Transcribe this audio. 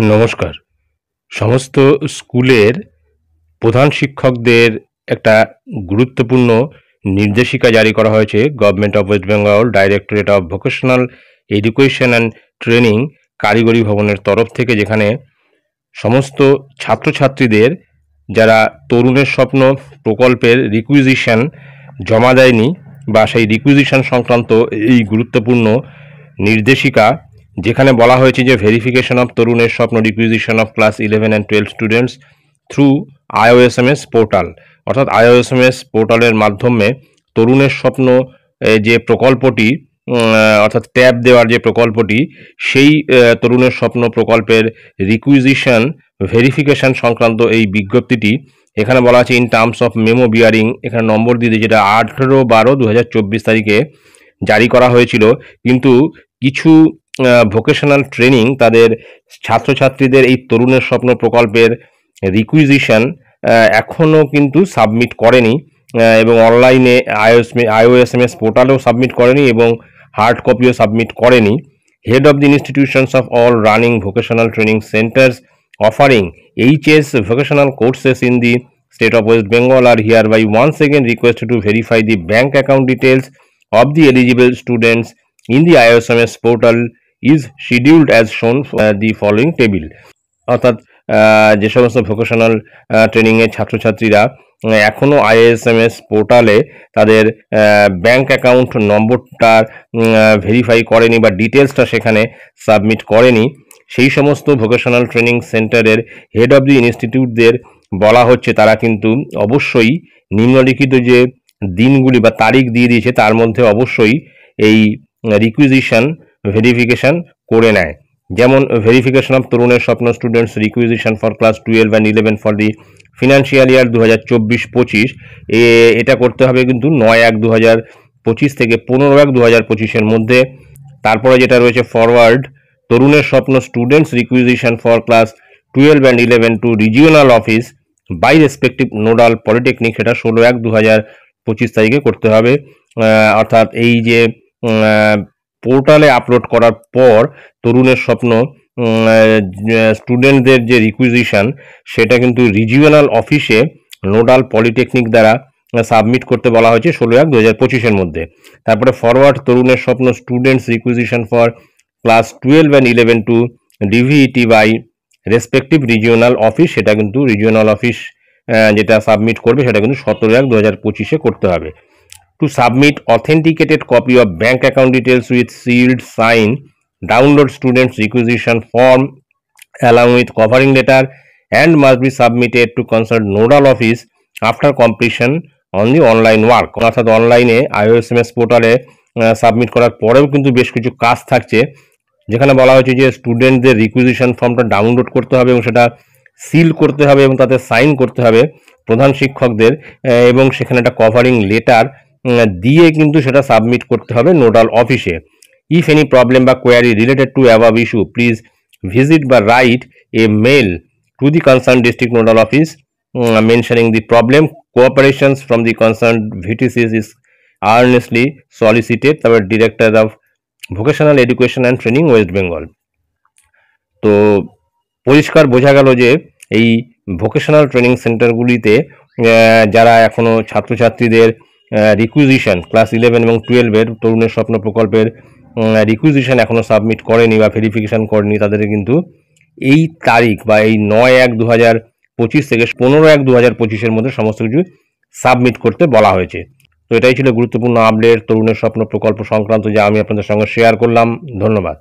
নমস্কার। সমস্ত স্কুলের প্রধান শিক্ষকদের একটা গুরুত্বপূর্ণ নির্দেশিকা জারি করা হয়েছে government of West Bengal directorate of vocational education and training কারিগরি ভবনের তরফ থেকে, যেখানে সমস্ত ছাত্রছাত্রীদের যারা তরুণের স্বপ্ন প্রকল্পের রিকুইজিশন জমা দেয়নি বা সেই রিকুইজিশন সংক্রান্ত এই গুরুত্বপূর্ণ নির্দেশিকা, যেখানে বলা হয়েছে যে ভেরিফিকেশন অফ তরুণের স্বপ্ন requisition of class 11 and 12 students through IOSMS portal, অর্থাৎ IOSMS পোর্টালের মাধ্যমে তরুণের স্বপ্ন যে প্রকল্পটি, অর্থাৎ ট্যাব দেওয়ার যে প্রকল্পটি, সেই তরুণের স্বপ্ন প্রকল্পের রিকুইজিশন ভেরিফিকেশন সংক্রান্ত এই বিজ্ঞপ্তিটি এখানে বলা আছে in terms of memo bearing, এখানে নম্বর দিয়ে দিয়েছে, যেটা 18/12/2024 তারিখে জারি করা হয়েছিল। কিন্তু কিছু ভোকেশনাল ট্রেনিং তাদের ছাত্রছাত্রীদের এই তরুণের স্বপ্ন প্রকল্পের রিকুইজিশন এখনও কিন্তু সাবমিট করেনি, এবং অনলাইনে IOSMS পোর্টালেও সাবমিট করেনি এবং হার্ড কপিও সাবমিট করেনি। Head of the institutions of all running vocational training centres offering HS vocational courses in the state of West Bengal are hereby once again requested to verify the bank account details of the eligible students in the IOSMS portal is scheduled as shown the following table। অর্থাৎ যে সমস্ত vocational ট্রেনিংয়ের ছাত্রছাত্রীরা এখনও IOSMS পোর্টালে তাদের bank account নম্বরটা verify করেনি বা ডিটেলসটা সেখানে সাবমিট করেনি, সেই সমস্ত ভোকেশনাল ট্রেনিং সেন্টারের হেড অফ দি ইনস্টিটিউটদের বলা হচ্ছে তারা কিন্তু অবশ্যই নিম্নলিখিত যে দিনগুলি বা তারিখ দিয়ে দিয়েছে তার মধ্যে অবশ্যই এই রিকুইজিশন ভেরিফিকেশন করে নেয়। যেমন ভেরিফিকেশন অফ তরুণের স্বপ্ন students requisition for class 12 and 11 for the financial year 2024-25, এটা করতে হবে কিন্তু 9/1/2025 থেকে 15/1/2025 মধ্যে। তারপরে যেটা রয়েছে ফরওয়ার্ড তরুণের স্বপ্ন students requisition for class 12 and 11 to regional office by respective nodal polytechnic, সেটা 16/1/2025 তারিখে করতে হবে। অর্থাৎ এই যে পোর্টালে আপলোড করার পর তরুণের স্বপ্ন স্টুডেন্টদের যে রিকুইজিশন সেটা কিন্তু রিজিওনাল অফিসে নোডাল পলিটেকনিক দ্বারা সাবমিট করতে বলা হয়েছে 16/1/2025 মধ্যে। তারপরে ফরওয়ার্ড তরুণের স্বপ্ন students requisition for class 12 and 11 to DVET by respective regional office, সেটা কিন্তু রিজিওনাল অফিস যেটা সাবমিট করবে সেটা কিন্তু 17/1/2025 করতে হবে। To submit authenticated copy of bank account details with sealed sign, download students requisition form along with covering letter and must be submitted to concerned nodal office after completion on the online work। অর্থাৎ অনলাইনে IOSMS পোর্টালে submit করার পরেও কিন্তু বেশ কিছু কাজ থাকছে, যেখানে বলা হয়েছে যে স্টুডেন্টদের রিকুইজিশন ফর্মটা ডাউনলোড করতে হবে এবং সেটা সিল করতে হবে এবং তাতে সাইন করতে হবে প্রধান শিক্ষকদের, এবং সেখানে একটা কভারিং লেটার দিয়ে কিন্তু সেটা সাবমিট করতে হবে নোডাল অফিসে। ইফ এনি প্রবলেম বা query related to above issue please visit বা write a mail to the concerned district nodal office mentioning the problem. Cooperations from the concerned VTCs is earnestly solicited। তারপর director of vocational education and training West Bengal. তো পরিষ্কার বোঝা গেল যে এই vocational training সেন্টারগুলিতে যারা এখনও ছাত্রছাত্রীদের রিকুইজিশন ক্লাস 11 এবং 12-এর তরুণের স্বপ্ন প্রকল্পের রিকুইজিশন এখনও সাবমিট করেনি বা ভেরিফিকেশান করেনি, তাদের কিন্তু এই তারিখ বা এই 9/1/2025 থেকে 15/1/2025 মধ্যে সমস্ত কিছু সাবমিট করতে বলা হয়েছে। তো এটাই ছিল গুরুত্বপূর্ণ আপডেট তরুণের স্বপ্ন প্রকল্প সংক্রান্ত, যা আমি আপনাদের সঙ্গে শেয়ার করলাম। ধন্যবাদ।